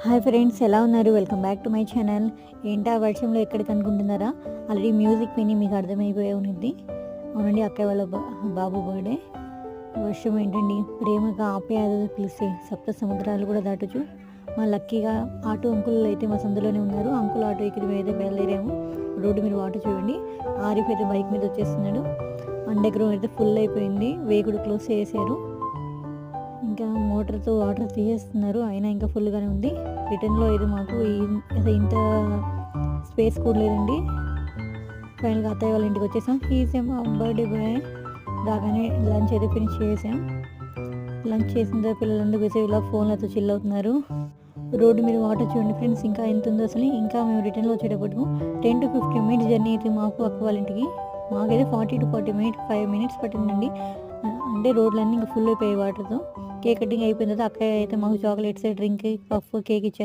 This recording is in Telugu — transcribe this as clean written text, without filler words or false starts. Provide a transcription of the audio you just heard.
హాయ్ ఫ్రెండ్స్, ఎలా ఉన్నారు? Welcome back to my channel. ఏంటా వర్షంలో ఎక్కడికి అనుకుంటున్నారా? ఆల్రెడీ మ్యూజిక్ విని మీకు అర్థమైపోయి ఉన్నది. అవునండి, అక్కయ్య వాళ్ళ బాబు బర్త్డే. వర్షం ఏంటండి, ప్రేమగా ఆప్యాయతలు పిలిస్తే సప్త సముద్రాలు కూడా దాటొచ్చు. మా లక్కీగా ఆటో అంకుల్ అయితే మా సందులోనే ఉన్నారు. అంకుల్ ఆటో ఎక్కి మీద బయలుదేరాము. రోడ్డు మీద వాటర్ చూడండి. ఆరిఫ్ అయితే బైక్ మీద వచ్చేస్తున్నాడు. అండర్ గ్రౌండ్ అయితే ఫుల్ అయిపోయింది. వేగుడు క్లోజ్ చేశారు. ఇంకా మోటార్తో వాటర్ తీసేస్తున్నారు. అయినా ఇంకా ఫుల్గానే ఉంది. రిటర్న్లో ఇది మాకు ఇంత స్పేస్ కూడా లేదండి. ఫైనల్గా అత్తయ్య వాళ్ళ ఇంటికి వచ్చేసాం. ఈసాం బర్త్డే బాయ్. రాగానే లంచ్ అయితే ఫినిష్ చేసాం. లంచ్ చేసిన తర్వాత పిల్లలందరూ వేసేలా ఫోన్లతో చిల్ అవుతున్నారు. రోడ్డు మీద వాటర్ చూడండి ఫ్రెండ్స్, ఇంకా ఎంత ఉందో అసలు. ఇంకా మేము రిటర్న్లో వచ్చేటప్పటికు 10 to 15 మినిట్స్ జర్నీ అయితే మాకు అక్క వాళ్ళ ఇంటికి. మాకైతే 40 to 40 మినిట్స్ 5 మినిట్స్ పట్టిందండి. అంటే రోడ్లన్నీ ఇంకా ఫుల్ అయిపోయాయి వాటర్తో. కేక్ కటింగ్ అయిపోయిన తర్వాత అక్కయ్య అయితే మాకు చాక్లెట్స్, డ్రింక్, పఫ్, కేక్ ఇచ్చారు.